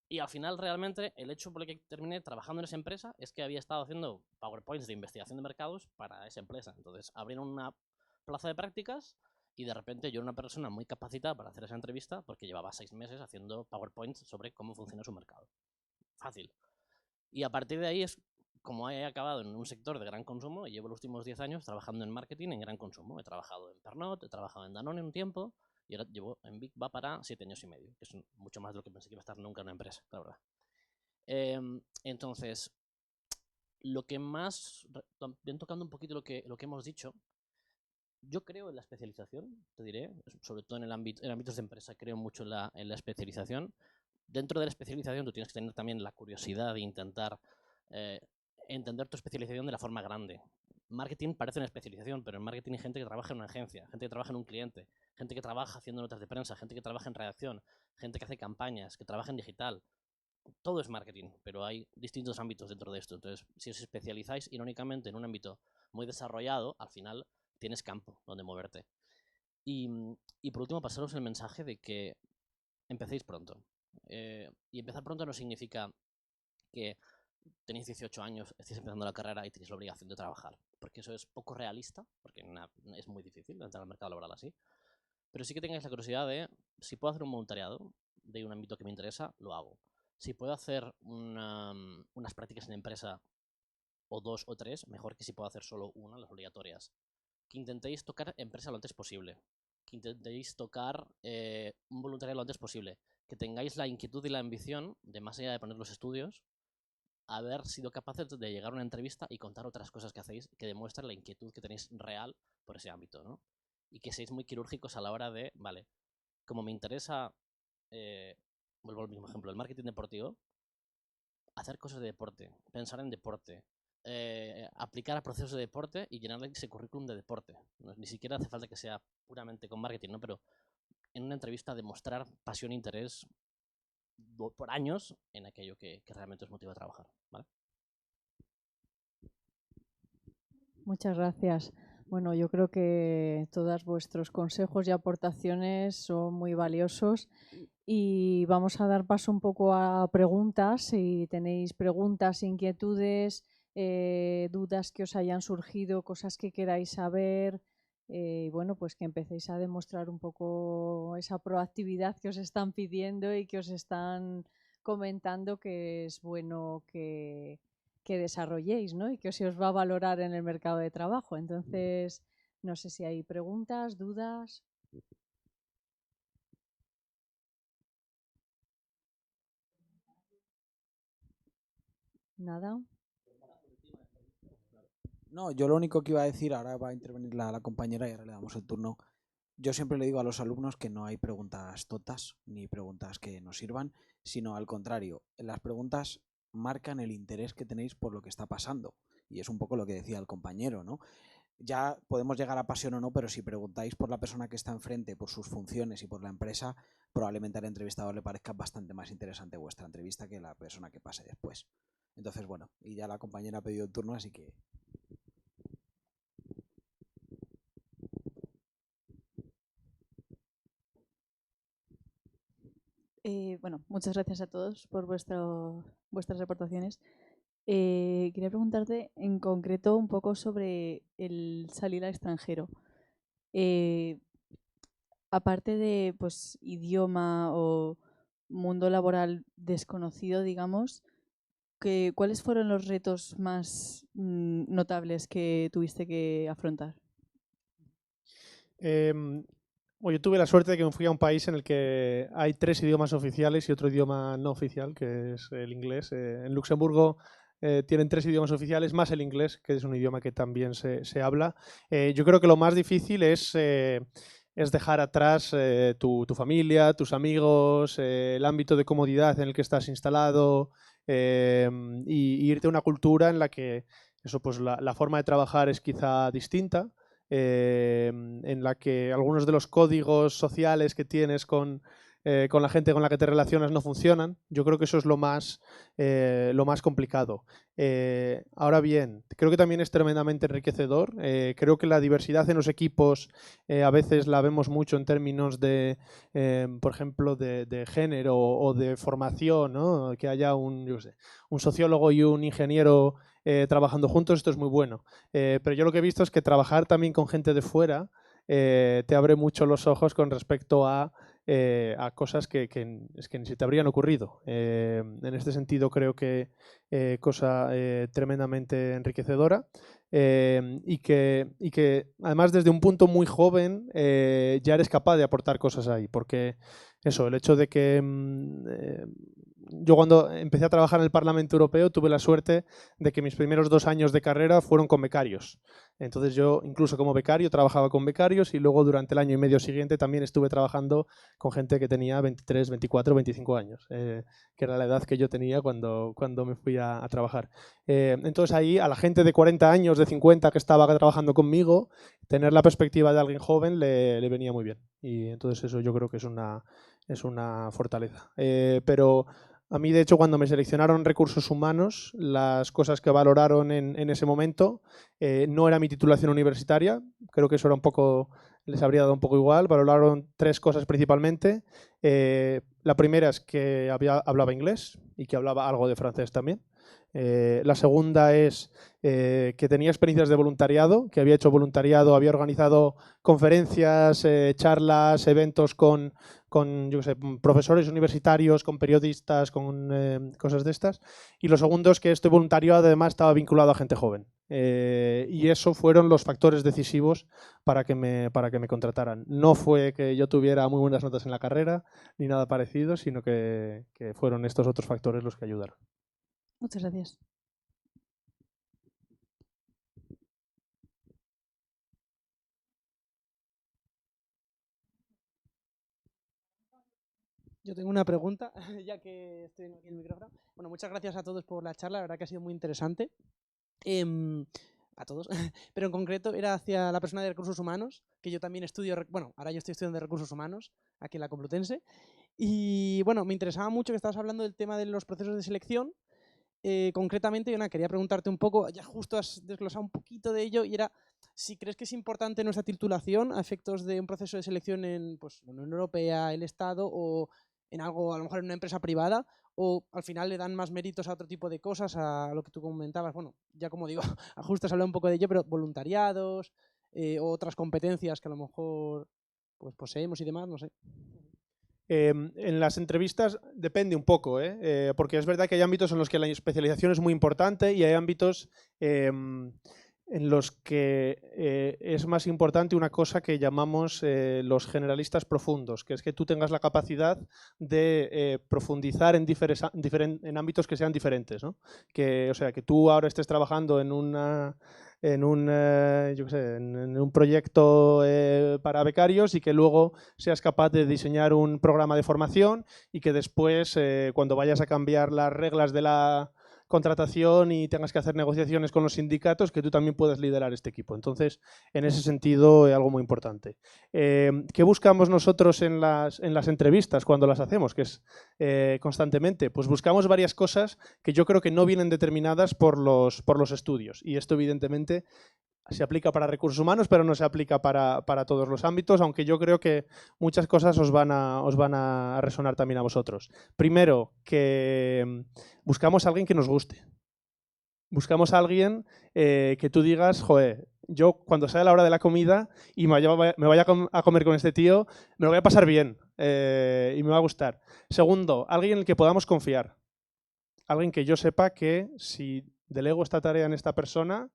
Y al final, realmente, el hecho por el que terminé trabajando en esa empresa es que había estado haciendo PowerPoints de investigación de mercados para esa empresa. Entonces, abrieron una plaza de prácticas y de repente yo era una persona muy capacitada para hacer esa entrevista porque llevaba 6 meses haciendo PowerPoints sobre cómo funciona su mercado. Fácil. Y a partir de ahí es como he acabado en un sector de gran consumo y llevo los últimos 10 años trabajando en marketing en gran consumo. He trabajado en Pernod, he trabajado en Danone un tiempo y ahora llevo en Big va para 7 años y medio, que es mucho más de lo que pensé que iba a estar nunca en una empresa, la verdad. Entonces, lo que más, bien tocando un poquito lo que hemos dicho, yo creo en la especialización, te diré, sobre todo en ámbitos de empresa, creo mucho en la especialización. Dentro de la especialización tú tienes que tener también la curiosidad de intentar entender tu especialización de la forma grande. Marketing parece una especialización, pero en marketing hay gente que trabaja en una agencia, gente que trabaja en un cliente, gente que trabaja haciendo notas de prensa, gente que trabaja en redacción, gente que hace campañas, que trabaja en digital. Todo es marketing, pero hay distintos ámbitos dentro de esto. Entonces, si os especializáis irónicamente en un ámbito muy desarrollado, al final tienes campo donde moverte. Y por último, pasaros el mensaje de que empecéis pronto. Y empezar pronto no significa que tenéis 18 años, estáis empezando la carrera y tenéis la obligación de trabajar, porque eso es poco realista, porque es muy difícil entrar al mercado laboral así. Pero sí que tengáis la curiosidad de, si puedo hacer un voluntariado de un ámbito que me interesa, lo hago. Si puedo hacer unas prácticas en empresa, o 2 o 3, mejor que si puedo hacer solo una, las obligatorias. Que intentéis tocar empresa lo antes posible. Que intentéis tocar un voluntariado lo antes posible. Que tengáis la inquietud y la ambición de, más allá de poner los estudios, haber sido capaces de llegar a una entrevista y contar otras cosas que hacéis que demuestran la inquietud que tenéis real por ese ámbito, ¿no? Y que seáis muy quirúrgicos a la hora de, vale, como me interesa, vuelvo al mismo ejemplo, el marketing deportivo, hacer cosas de deporte, pensar en deporte, aplicar a procesos de deporte y llenar ese currículum de deporte. No, ni siquiera hace falta que sea puramente con marketing, ¿no? Pero en una entrevista demostrar pasión e interés por años en aquello que realmente os motiva a trabajar, ¿vale? Muchas gracias. Bueno, yo creo que todos vuestros consejos y aportaciones son muy valiosos y vamos a dar paso un poco a preguntas. Si tenéis preguntas, inquietudes, dudas que os hayan surgido, cosas que queráis saber, bueno, pues que empecéis a demostrar un poco esa proactividad que os están pidiendo y que os están comentando que es bueno que desarrolléis, ¿no? Y que se os va a valorar en el mercado de trabajo. Entonces, no sé si hay preguntas, dudas. Nada. No, yo lo único que iba a decir, ahora va a intervenir la compañera y ahora le damos el turno. Yo siempre le digo a los alumnos que no hay preguntas totas ni preguntas que no sirvan, sino al contrario, las preguntas marcan el interés que tenéis por lo que está pasando. Y es un poco lo que decía el compañero, ¿no? Ya podemos llegar a pasión o no, pero si preguntáis por la persona que está enfrente, por sus funciones y por la empresa, probablemente al entrevistador le parezca bastante más interesante vuestra entrevista que la persona que pase después. Entonces, bueno, y ya la compañera ha pedido el turno, así que... Bueno, muchas gracias a todos por vuestras aportaciones. Quería preguntarte en concreto un poco sobre el salir al extranjero. Aparte de pues, idioma o mundo laboral desconocido, digamos, ¿cuáles fueron los retos más notables que tuviste que afrontar? Bueno, yo tuve la suerte de que me fui a un país en el que hay 3 idiomas oficiales y otro idioma no oficial, que es el inglés. En Luxemburgo tienen 3 idiomas oficiales, más el inglés, que es un idioma que también se habla. Yo creo que lo más difícil es dejar atrás tu familia, tus amigos, el ámbito de comodidad en el que estás instalado y irte a una cultura en la que eso, pues la forma de trabajar es quizá distinta. En la que algunos de los códigos sociales que tienes con la gente con la que te relacionas no funcionan. Yo creo que eso es lo más complicado. Ahora bien, creo que también es tremendamente enriquecedor. Creo que la diversidad en los equipos a veces la vemos mucho en términos de, por ejemplo, de género o de formación, ¿no? Que haya un sociólogo y un ingeniero trabajando juntos, esto es muy bueno. Pero yo lo que he visto es que trabajar también con gente de fuera te abre mucho los ojos con respecto a cosas que es que ni se te habrían ocurrido. En este sentido creo que cosa tremendamente enriquecedora y que además desde un punto muy joven ya eres capaz de aportar cosas ahí, porque eso, el hecho de que yo cuando empecé a trabajar en el Parlamento Europeo tuve la suerte de que mis primeros 2 años de carrera fueron con becarios. Entonces yo incluso como becario trabajaba con becarios y luego durante el año y medio siguiente también estuve trabajando con gente que tenía 23, 24, 25 años, que era la edad que yo tenía cuando me fui a trabajar. Entonces ahí a la gente de 40 años, de 50 que estaba trabajando conmigo, tener la perspectiva de alguien joven le venía muy bien. Y entonces eso yo creo que es una fortaleza. Pero a mí, de hecho, cuando me seleccionaron recursos humanos, las cosas que valoraron en ese momento no era mi titulación universitaria. Creo que eso era un poco, les habría dado un poco igual. Valoraron 3 cosas principalmente. La primera es que hablaba inglés y que hablaba algo de francés también. La segunda es que tenía experiencias de voluntariado, que había hecho voluntariado, había organizado conferencias, charlas, eventos con yo qué sé, profesores universitarios, con periodistas, con cosas de estas. Y lo segundo es que este voluntariado además estaba vinculado a gente joven. Y eso fueron los factores decisivos para que me contrataran. No fue que yo tuviera muy buenas notas en la carrera, ni nada parecido, sino que fueron estos otros factores los que ayudaron. Muchas gracias. Yo tengo una pregunta, ya que estoy aquí en el micrófono. Bueno, muchas gracias a todos por la charla, la verdad que ha sido muy interesante. A todos, pero en concreto era hacia la persona de recursos humanos, que yo también estudio, bueno, ahora yo estoy estudiando de recursos humanos aquí en la Complutense. Y bueno, me interesaba mucho que estabas hablando del tema de los procesos de selección. Concretamente, yo quería preguntarte un poco, ya justo has desglosado un poquito de ello, y era si crees que es importante nuestra titulación a efectos de un proceso de selección en pues, la Unión Europea, el Estado o en algo, a lo mejor en una empresa privada, o al final le dan más méritos a otro tipo de cosas, a lo que tú comentabas. Bueno, ya como digo, justo has hablado un poco de ello, pero voluntariados, otras competencias que a lo mejor pues poseemos y demás, no sé. En las entrevistas depende un poco, porque es verdad que hay ámbitos en los que la especialización es muy importante y hay ámbitos en los que es más importante una cosa que llamamos los generalistas profundos, que es que tú tengas la capacidad de profundizar en ámbitos que sean diferentes, ¿no? O sea, que tú ahora estés trabajando en un proyecto para becarios y que luego seas capaz de diseñar un programa de formación y que después, cuando vayas a cambiar las reglas de la contratación y tengas que hacer negociaciones con los sindicatos, que tú también puedas liderar este equipo. Entonces, en ese sentido, es algo muy importante. ¿Qué buscamos nosotros en las entrevistas cuando las hacemos? Que es constantemente. Pues buscamos varias cosas que yo creo que no vienen determinadas por los estudios. Y esto, evidentemente, se aplica para recursos humanos, pero no se aplica para todos los ámbitos, aunque yo creo que muchas cosas os van a resonar también a vosotros. Primero, que buscamos a alguien que nos guste. Buscamos a alguien que tú digas, joder, yo cuando sea la hora de la comida y me vaya a comer con este tío, me lo voy a pasar bien y me va a gustar. Segundo, alguien en el que podamos confiar. Alguien que yo sepa que si delego esta tarea en esta persona,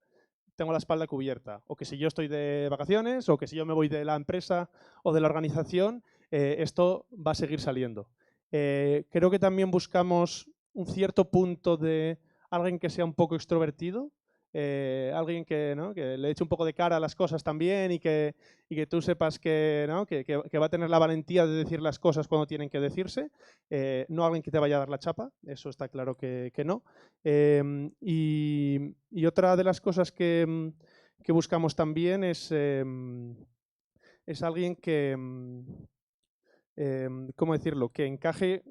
tengo la espalda cubierta, o que si yo estoy de vacaciones, o que si yo me voy de la empresa o de la organización, esto va a seguir saliendo. Creo que también buscamos un cierto punto de alguien que sea un poco extrovertido, alguien que, ¿no?, que le eche un poco de cara a las cosas también y que tú sepas que, ¿no?, que va a tener la valentía de decir las cosas cuando tienen que decirse, no alguien que te vaya a dar la chapa, eso está claro que no. Y otra de las cosas que buscamos también es alguien que, ¿cómo decirlo?, que encaje,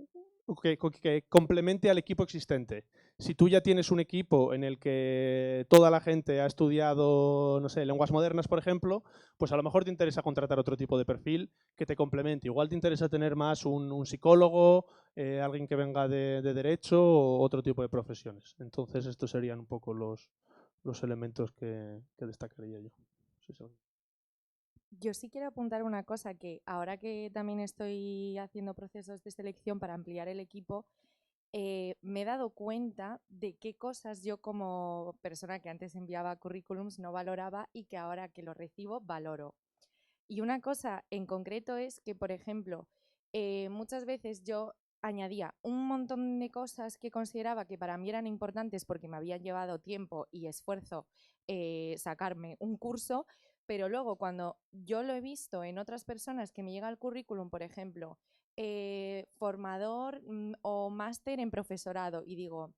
que complemente al equipo existente. Si tú ya tienes un equipo en el que toda la gente ha estudiado, no sé, lenguas modernas, por ejemplo, pues a lo mejor te interesa contratar otro tipo de perfil que te complemente. Igual te interesa tener más un psicólogo, alguien que venga de derecho o otro tipo de profesiones. Entonces estos serían un poco los elementos que destacaría yo. Sí, sí. Yo sí quiero apuntar una cosa, que ahora que también estoy haciendo procesos de selección para ampliar el equipo, me he dado cuenta de qué cosas yo como persona que antes enviaba currículums no valoraba y que ahora que los recibo valoro. Y una cosa en concreto es que, por ejemplo, muchas veces yo añadía un montón de cosas que consideraba que para mí eran importantes porque me habían llevado tiempo y esfuerzo sacarme un curso, pero luego cuando yo lo he visto en otras personas que me llega el currículum, por ejemplo, formador o máster en profesorado, y digo,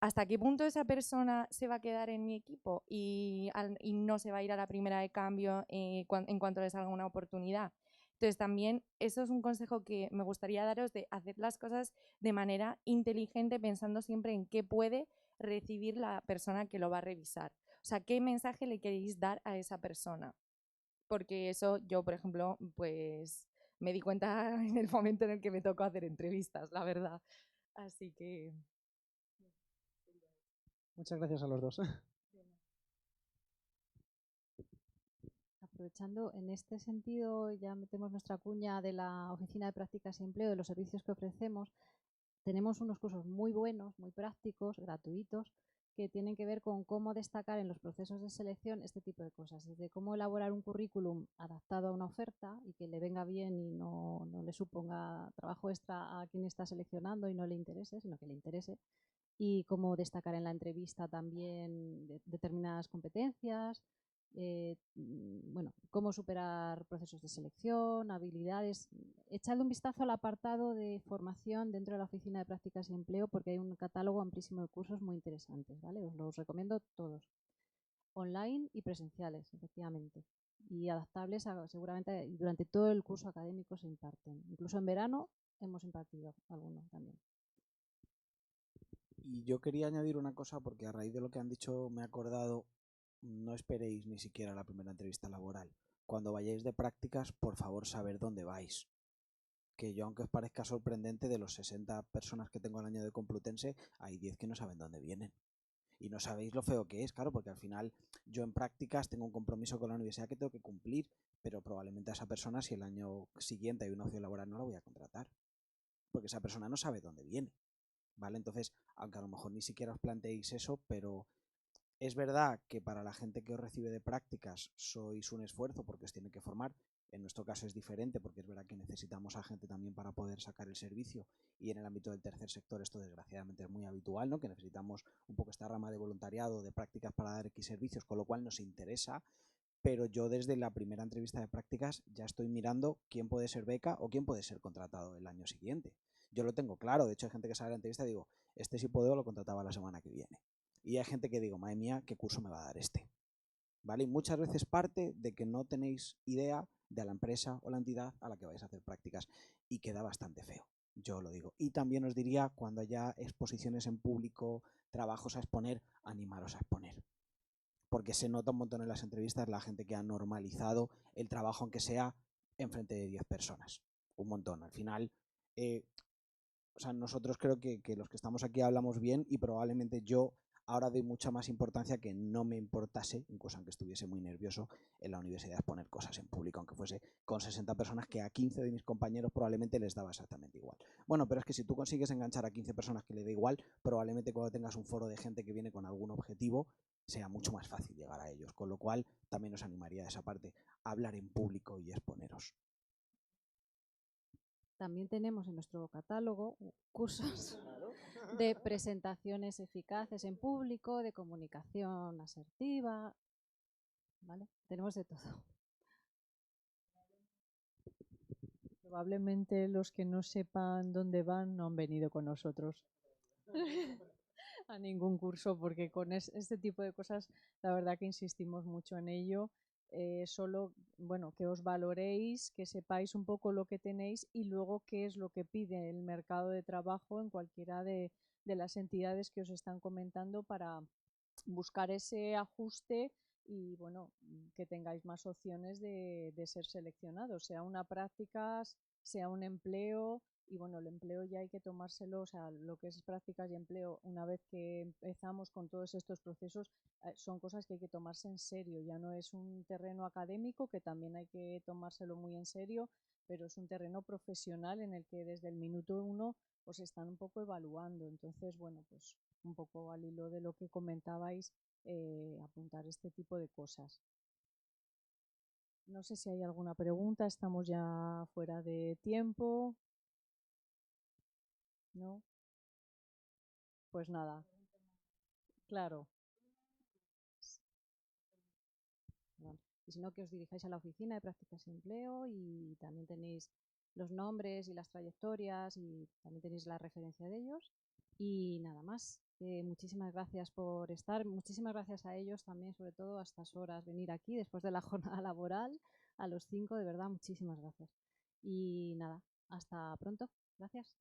¿hasta qué punto esa persona se va a quedar en mi equipo y no se va a ir a la primera de cambio en cuanto les salga una oportunidad? Entonces también eso es un consejo que me gustaría daros, de hacer las cosas de manera inteligente, pensando siempre en qué puede recibir la persona que lo va a revisar. O sea, ¿qué mensaje le queréis dar a esa persona? Porque eso yo, por ejemplo, pues me di cuenta en el momento en el que me tocó hacer entrevistas, la verdad. Así que... Muchas gracias a los dos. Aprovechando, en este sentido, ya metemos nuestra cuña de la Oficina de Prácticas y Empleo, de los servicios que ofrecemos. Tenemos unos cursos muy buenos, muy prácticos, gratuitos, que tienen que ver con cómo destacar en los procesos de selección este tipo de cosas, desde cómo elaborar un currículum adaptado a una oferta y que le venga bien y no le suponga trabajo extra a quien está seleccionando y no le interese, sino que le interese, y cómo destacar en la entrevista también determinadas competencias, bueno, cómo superar procesos de selección, habilidades. Echadle un vistazo al apartado de formación dentro de la Oficina de Prácticas y Empleo, porque hay un catálogo amplísimo de cursos muy interesantes, ¿vale? Os los recomiendo todos, online y presenciales, efectivamente, y adaptables seguramente durante todo el curso académico se imparten. Incluso en verano hemos impartido algunos también. Y yo quería añadir una cosa, porque a raíz de lo que han dicho me he acordado, no esperéis ni siquiera la primera entrevista laboral. Cuando vayáis de prácticas, por favor, saber dónde vais. Que yo, aunque os parezca sorprendente, de los 60 personas que tengo al año de Complutense, hay 10 que no saben dónde vienen. Y no sabéis lo feo que es, claro, porque al final yo en prácticas tengo un compromiso con la universidad que tengo que cumplir, pero probablemente a esa persona, si el año siguiente hay una opción laboral, no la voy a contratar, porque esa persona no sabe dónde viene, ¿vale? Entonces, aunque a lo mejor ni siquiera os planteéis eso, pero es verdad que para la gente que os recibe de prácticas sois un esfuerzo porque os tiene que formar. En nuestro caso es diferente, porque es verdad que necesitamos a gente también para poder sacar el servicio, y en el ámbito del tercer sector esto desgraciadamente es muy habitual, ¿no? Que necesitamos un poco esta rama de voluntariado, de prácticas para dar X servicios, con lo cual nos interesa. Pero yo desde la primera entrevista de prácticas ya estoy mirando quién puede ser beca o quién puede ser contratado el año siguiente. Yo lo tengo claro, de hecho hay gente que sale a la entrevista y digo, este si puedo lo contrataba la semana que viene. Y hay gente que digo, madre mía, ¿qué curso me va a dar este? ¿Vale? Y muchas veces parte de que no tenéis idea de la empresa o la entidad a la que vais a hacer prácticas y queda bastante feo, yo lo digo. Y también os diría, cuando haya exposiciones en público, trabajos a exponer, animaros a exponer. Porque se nota un montón en las entrevistas la gente que ha normalizado el trabajo, aunque sea enfrente de 10 personas. Un montón. Al final, o sea, nosotros creo que los que estamos aquí hablamos bien y probablemente yo ahora doy mucha más importancia que no me importase, incluso aunque estuviese muy nervioso en la universidad, poner cosas en público, aunque fuese con 60 personas, que a 15 de mis compañeros probablemente les daba exactamente igual. Bueno, pero es que si tú consigues enganchar a 15 personas que le da igual, probablemente cuando tengas un foro de gente que viene con algún objetivo, sea mucho más fácil llegar a ellos, con lo cual también os animaría a esa parte, a hablar en público y exponeros. También tenemos en nuestro catálogo cursos de presentaciones eficaces en público, de comunicación asertiva, ¿vale? Tenemos de todo. Probablemente los que no sepan dónde van no han venido con nosotros a ningún curso, porque con este tipo de cosas la verdad que insistimos mucho en ello. Solo, bueno, que os valoréis, que sepáis un poco lo que tenéis y luego qué es lo que pide el mercado de trabajo en cualquiera de las entidades que os están comentando para buscar ese ajuste y, bueno, que tengáis más opciones de ser seleccionados, sea una práctica, sea un empleo. Y bueno, el empleo ya hay que tomárselo, o sea, lo que es prácticas y empleo, una vez que empezamos con todos estos procesos, son cosas que hay que tomarse en serio. Ya no es un terreno académico, que también hay que tomárselo muy en serio, pero es un terreno profesional en el que desde el minuto uno os están un poco evaluando. Entonces, bueno, pues un poco al hilo de lo que comentabais, apuntar este tipo de cosas. No sé si hay alguna pregunta, estamos ya fuera de tiempo. ¿No? Pues nada. Claro. Vale. Y si no, que os dirijáis a la oficina de prácticas y empleo y también tenéis los nombres y las trayectorias y también tenéis la referencia de ellos. Y nada más. Muchísimas gracias por estar. Muchísimas gracias a ellos también, sobre todo a estas horas, venir aquí después de la jornada laboral a los 5. De verdad, muchísimas gracias. Y nada, hasta pronto. Gracias.